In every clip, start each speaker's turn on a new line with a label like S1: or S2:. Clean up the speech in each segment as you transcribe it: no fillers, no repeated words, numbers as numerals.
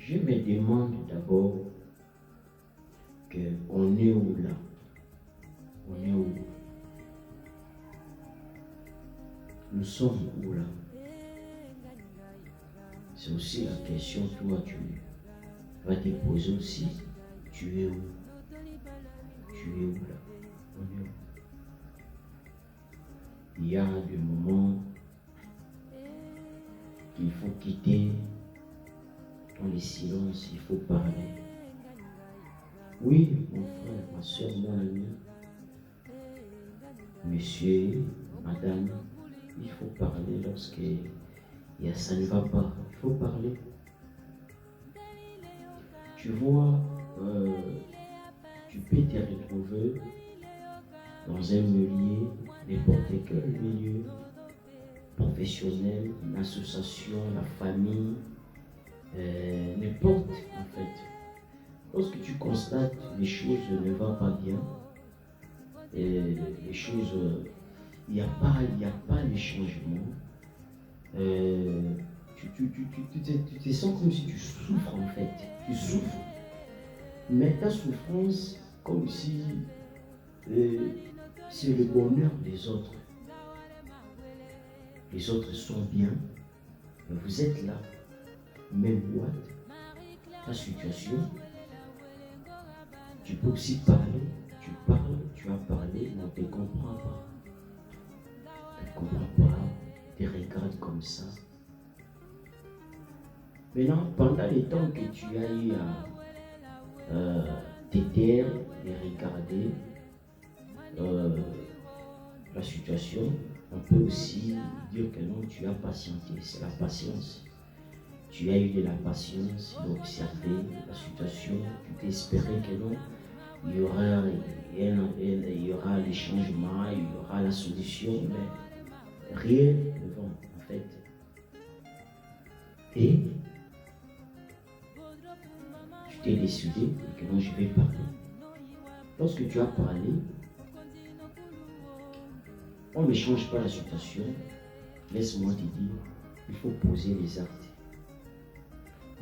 S1: Je me demande d'abord qu'on est où là? On est où? Nous sommes où là? C'est aussi la question que toi tu vas te poser aussi. Tu es où? Tu es où là? On est où? Il y a des moments qu'il faut quitter. Dans les silences, il faut parler. Oui, mon frère, ma soeur, mon ami, monsieur, madame, il faut parler lorsque ça ne va pas. Il faut parler. Tu vois, tu peux te retrouver dans un milieu, n'importe quel milieu, professionnel, une association, la famille, n'importe en fait. Lorsque tu constates les choses ne vont pas bien, les choses, il n'y a pas les changements, tu te sens comme si tu souffres en fait. Tu souffres, mais ta souffrance comme si c'est le bonheur des autres. Les autres sont bien, mais vous êtes là. Même what? Ta situation, tu peux aussi parler, tu parles, tu as parlé, mais on ne te comprend pas. On ne te comprend pas, tu te regardes comme ça. Maintenant, pendant le temps que tu as eu à te taire et regarder la situation, on peut aussi dire que non, tu as patienté, c'est la patience. Tu as eu de la patience d'observer la situation, tu t'espérais que non, il y aura les changements, il y aura la solution, mais rien ne va en fait. Et tu t'es décidé que non, je vais parler. Lorsque tu as parlé, on ne change pas la situation. Laisse-moi te dire, il faut poser les actes.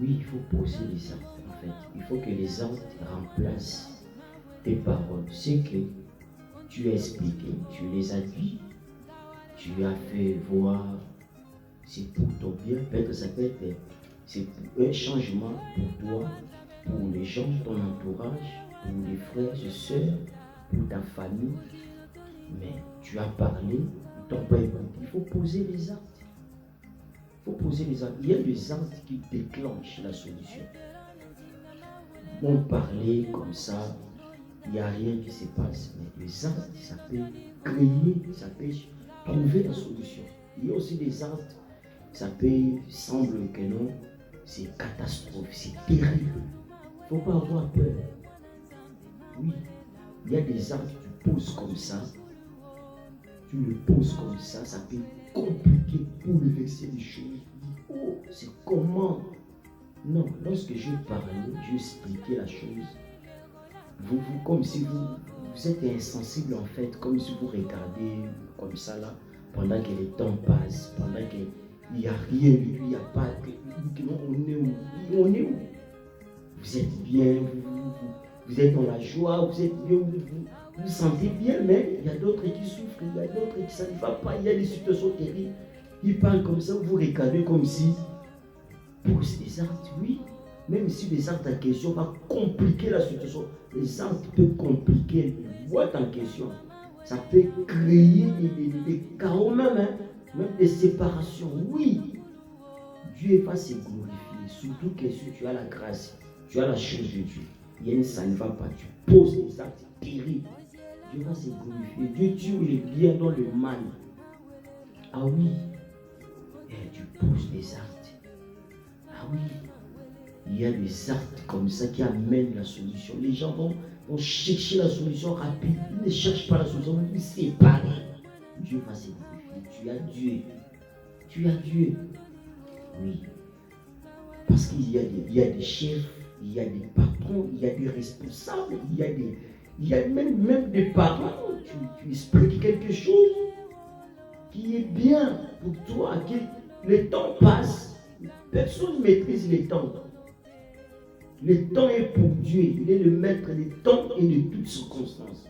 S1: Oui, il faut poser les actes en fait. Il faut que les actes remplacent tes paroles. C'est que tu as expliqué, tu les as dit, tu as fait voir, c'est pour ton bien. Peut-être que ça peut être c'est un changement pour toi, pour les gens de ton entourage, pour les frères et sœurs, pour ta famille. Mais tu as parlé, ils t'ont pas écouté. Il faut poser les actes. Il faut poser les actes. Il y a des actes qui déclenchent la solution. Bon, parler comme ça, il n'y a rien qui se passe. Mais les actes, ça peut créer, ça peut trouver la solution. Il y a aussi des actes, ça peut sembler que non, c'est catastrophe, c'est terrible. Il ne faut pas avoir peur. Oui, il y a des actes que tu poses comme ça. Tu le poses comme ça peut compliquer, bouleverser les choses. Oh, c'est comment? Non, lorsque je parlais, je expliquais la chose. Vous comme si vous êtes insensible en fait, comme si vous regardez comme ça là, pendant que le temps passe, pendant qu'il n'y a rien, il n'y a pas, on est où? On est où? Vous êtes bien, vous êtes dans la joie, vous êtes bien, vous sentez bien, mais il y a d'autres qui souffrent, il y a d'autres qui ça ne va pas, il y a des situations terribles. Ils parlent comme ça, vous regardez comme si poussent des actes, oui. Même si les actes en question vont compliquer la situation, les actes peuvent compliquer le vote en question. Ça peut créer des chaos même, même des séparations, oui. Dieu va se glorifier, surtout que si tu as la grâce, tu as la chose de Dieu. Il y a ça ne va pas, tu poses des actes terribles. Dieu va se glorifier. Dieu tue le bien dans le mal. Ah oui. Et tu poses des actes. Ah oui. Il y a des actes comme ça qui amènent la solution. Les gens vont chercher la solution rapide. Ils ne cherchent pas la solution, ils se séparent. Dieu va se glorifier. Tu as Dieu. Tu as Dieu. Oui. Parce qu'il y a des chefs, il y a des patrons, il y a des responsables, il y a même des parents. Tu expliques quelque chose qui est bien pour toi, que le temps passe. Personne ne maîtrise le temps. Le temps est pour Dieu. Il est le maître des temps et de toutes circonstances.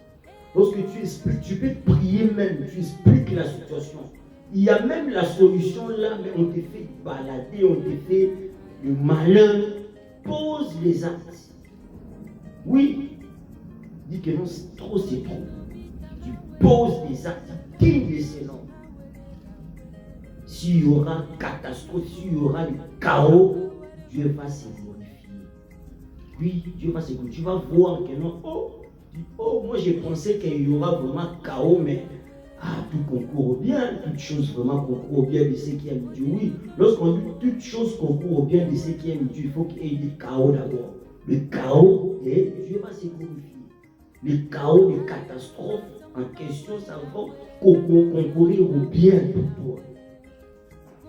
S1: Lorsque tu expliques, tu peux prier même, tu expliques la situation. Il y a même la solution là, mais on te fait balader, on te fait le malheur. Pose les actes. Oui, dis que non, c'est trop, c'est trop. Tu poses des actes, digne de ces noms. S'il y aura catastrophe, s'il y aura le chaos, Dieu va se glorifier. Oui, Dieu va se glorifier. Tu vas voir que non, moi j'ai pensé qu'il y aura vraiment chaos, mais tout concourt au bien, toutes choses vraiment concourent au bien de ceux qui aiment Dieu. Oui, lorsqu'on dit toutes choses concourent au bien de ceux qui aiment Dieu, il faut qu'il y ait du chaos d'abord. Le chaos, et Dieu va se glorifier. Le chaos, les catastrophes en question, ça va concourir au bien pour toi.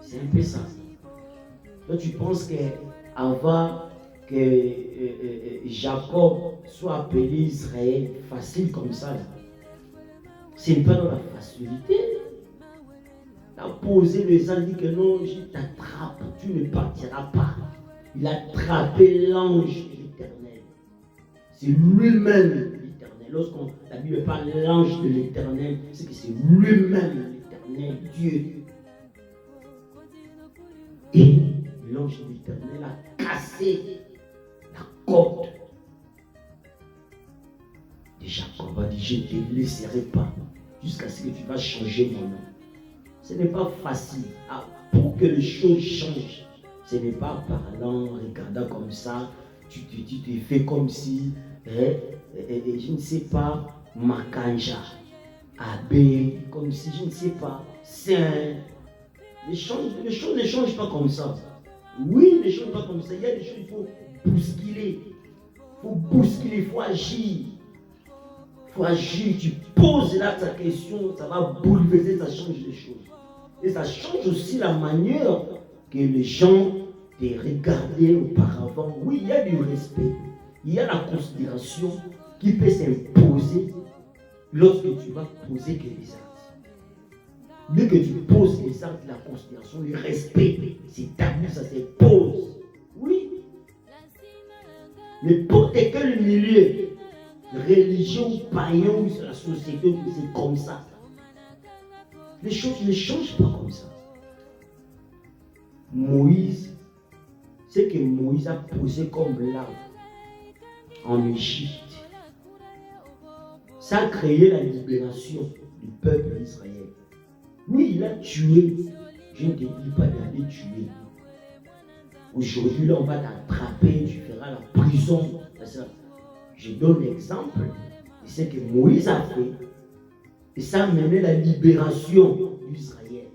S1: C'est un peu ça. Toi, tu penses qu'avant que Jacob soit appelé Israël, facile comme ça, là. Ce n'est pas dans la facilité. Il a posé les ans, dit que non, je t'attrape, tu ne partiras pas. Il a attrapé l'ange de l'Éternel. C'est lui-même l'Éternel. Lorsqu'on la Bible parle de l'ange de l'Éternel, c'est que c'est lui-même l'Éternel, Dieu. Et l'ange de l'Éternel a cassé la côte de Jacob. A dit, je ne te laisserai pas jusqu'à ce que tu vas changer mon nom. Ce n'est pas facile. Pour que les choses changent, ce n'est pas parlant, regardant comme ça, tu te fais comme si, je ne sais pas, Makanja, Abbé, comme si, je ne sais pas, Saint. Les choses ne changent pas comme ça. Oui, les choses ne changent pas comme ça. Il y a des choses qu'il faut bousculer. Il faut agir. Il faut agir. Tu poses là ta question, ça va bouleverser, ça change les choses. Et ça change aussi la manière que les gens te regardaient auparavant. Oui, il y a du respect. Il y a la considération qui peut s'imposer lorsque tu vas poser que les actes. Dès que tu poses les actes, la considération, le respect, c'est tabou, ça s'impose. Oui. N'importe quel milieu, religieux ou païen ou sur la société, c'est comme ça. Les choses ne changent pas comme ça. Moïse, c'est que Moïse a posé comme l'arbre en Égypte. Ça a créé la libération du peuple d'Israël. Oui, il a tué. Je ne te dis pas d'aller tuer. Aujourd'hui, là, on va t'attraper, tu feras la prison. Je donne l'exemple de ce que Moïse a fait. Et ça a mené la libération d'Israël.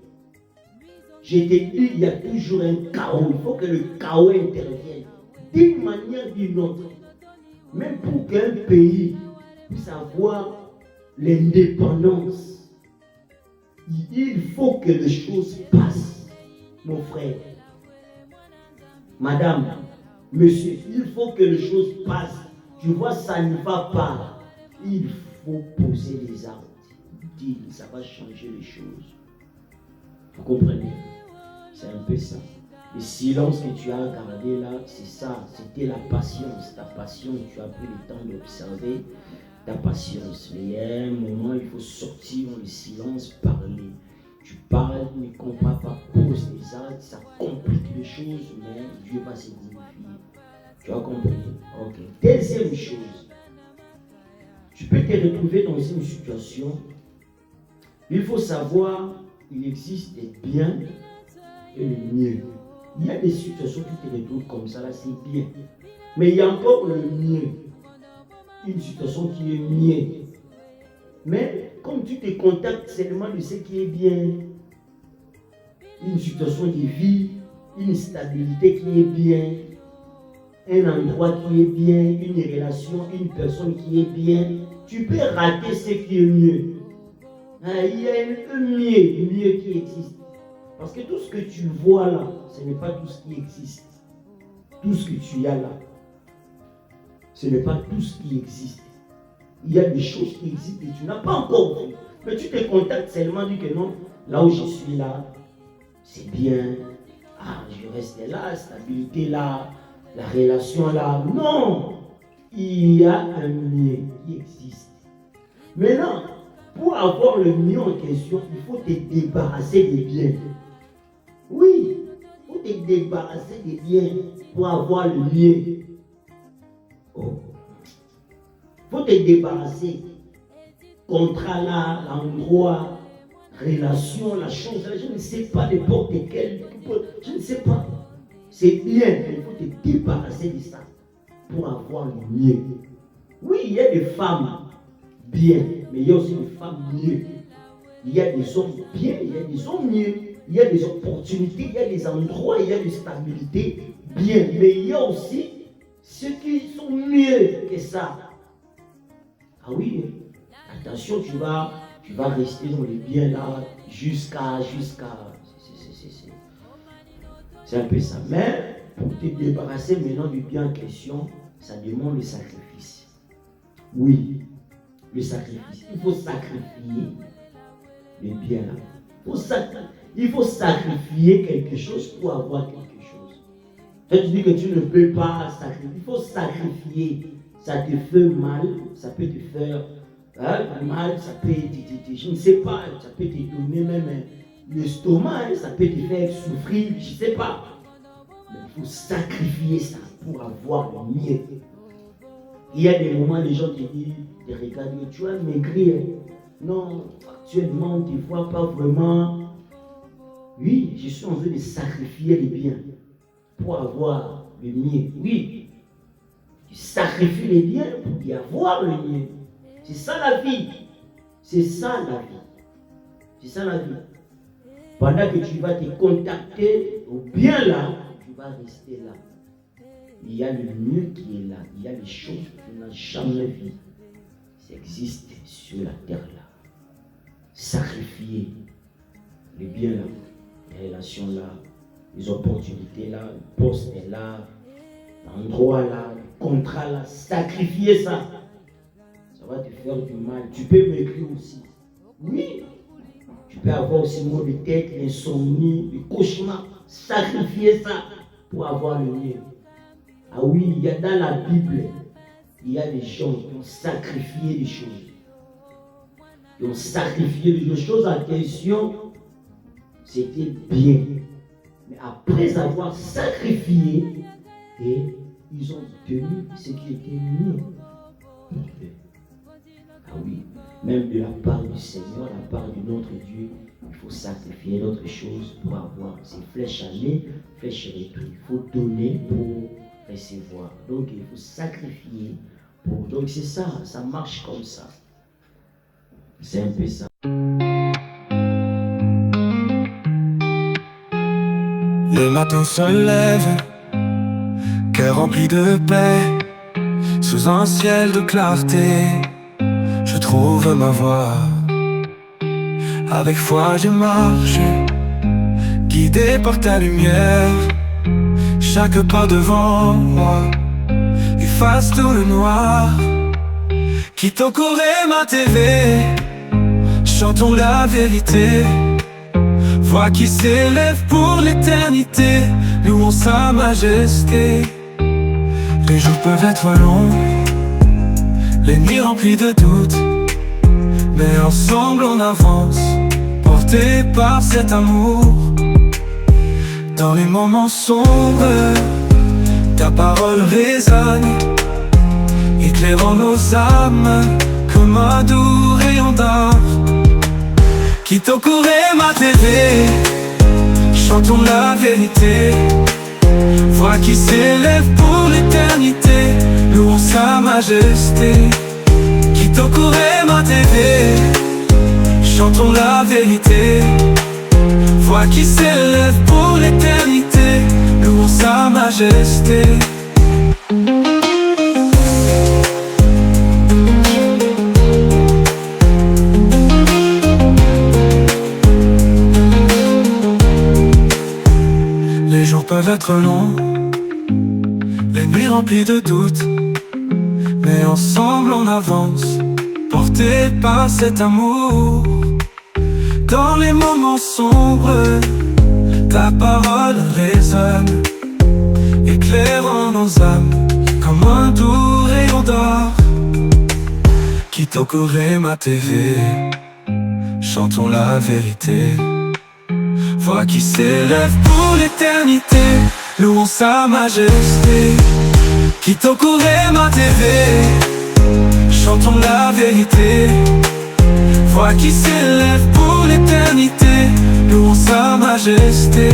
S1: Je te dis, il y a toujours un chaos. Il faut que le chaos intervienne d'une manière ou d'une autre. Même pour qu'un pays puisse avoir l'indépendance, il faut que les choses passent, mon frère. Madame, monsieur, il faut que les choses passent. Tu vois, ça ne va pas. Il faut poser les actes. Dire, ça va changer les choses. Vous comprenez? C'est un peu ça. Le silence que tu as gardé là, c'est ça. C'était la patience. Ta patience, tu as pris le temps d'observer ta patience. Mais il y a un moment, il faut sortir dans le silence, parler. Tu parles, ne comprends pas, pose les actes, ça complique les choses, mais Dieu va se glorifier. Tu as compris? Ok. Deuxième chose, tu peux te retrouver dans une situation, il faut savoir, il existe des biens et le mieux. Il y a des situations où tu te retrouves comme ça, là c'est bien. Mais il y a encore le mieux. Une situation qui est mieux. Mais comme tu te contactes seulement de ce qui est bien, une situation de vie, une stabilité qui est bien, un endroit qui est bien, une relation, une personne qui est bien, tu peux rater ce qui est mieux. Il y a un mieux qui existe. Parce que tout ce que tu vois là, ce n'est pas tout ce qui existe. Tout ce que tu as là, ce n'est pas tout ce qui existe. Il y a des choses qui existent et tu n'as pas encore vu. Mais tu te contactes seulement, dis que non, là où je suis là, c'est bien. Je reste là, stabilité là, la relation là. Non, il y a un mieux qui existe. Maintenant, pour avoir le mieux en question, il faut te débarrasser des biens. Oui, il faut te débarrasser des biens pour avoir le mieux. Oh. Il faut te débarrasser. Contrat là, l'endroit, relation, la chose, je ne sais pas n'importe quel, je ne sais pas. C'est bien, mais il faut te débarrasser de ça pour avoir le mieux. Oui, il y a des femmes bien, mais il y a aussi des femmes mieux. Il y a des hommes bien, il y a des hommes mieux. Il y a des opportunités, il y a des endroits, il y a des stabilités bien. Mais il y a aussi ceux qui sont mieux que ça. Ah oui, attention, tu vas rester dans les biens là jusqu'à. C'est un peu ça. Mais pour te débarrasser maintenant du bien en question, ça demande le sacrifice. Oui, le sacrifice. Il faut sacrifier les biens là. Il faut sacrifier quelque chose pour avoir quelque chose. Toi, tu dis que tu ne peux pas sacrifier. Il faut sacrifier. Ça te fait mal, ça peut te faire mal, ça peut te, je ne sais pas, ça peut te donner même l'estomac, ça peut te faire souffrir, je ne sais pas. Mais il faut sacrifier ça pour avoir le mieux. Il y a des moments, les gens te disent, te regardent, tu as maigri. Non, actuellement, on ne te voit pas vraiment. Oui, je suis en train de sacrifier les biens pour avoir le mieux. Oui, tu sacrifies les biens pour y avoir le mieux. C'est ça la vie. C'est ça la vie. C'est ça la vie. Pendant que tu vas te contacter au bien là, tu vas rester là. Il y a le mieux qui est là. Il y a les choses que tu n'as jamais vues. Ça existe sur la terre là. Sacrifier les biens là, les relations là, les opportunités là, le poste est là, l'endroit là, le contrat là, sacrifier ça. Ça va te faire du mal. Tu peux maigrir aussi. Oui. Tu peux avoir aussi mal de tête, l'insomnie, le cauchemar. Sacrifier ça pour avoir le mieux. Ah oui, il y a dans la Bible, il y a des gens qui ont sacrifié des choses. Ils ont sacrifié des choses en question. C'était bien. Mais après avoir sacrifié, et ils ont tenu ce qui était mieux. Ah oui, même de la part du Seigneur, la part de notre Dieu, il faut sacrifier d'autres choses pour avoir ces flèches aller, flèches retour. Il faut donner pour recevoir. Donc il faut sacrifier pour. Donc c'est ça, ça marche comme ça. C'est un peu ça.
S2: Le matin se lève, cœur rempli de paix, sous un ciel de clarté, je trouve ma voie. Avec foi je marche, guidé par ta lumière. Chaque pas devant moi efface tout le noir. Kitoko Rema TV, chantons la vérité. Voix qui s'élève pour l'éternité, louons sa majesté. Les jours peuvent être longs, les nuits remplies de doutes, mais ensemble on avance, portés par cet amour. Dans les moments sombres, ta parole résonne, éclairant nos âmes comme un doux rayon d'or. Kitoko Rema TV, chantons la vérité. Voix qui s'élève pour l'éternité, louons sa majesté. Kitoko Rema TV, chantons la vérité. Voix qui s'élève pour l'éternité, louons sa majesté. Les jours peuvent être longs, les nuits remplies de doutes, mais ensemble on avance, portés par cet amour. Dans les moments sombres, ta parole résonne, éclairant nos âmes comme un doux rayon d'or. Kitoko ma TV, chantons la vérité. Voix qui s'élève pour l'éternité, louons sa majesté. Kitoko ma TV, chantons la vérité. Voix qui s'élève pour l'éternité, louons sa majesté.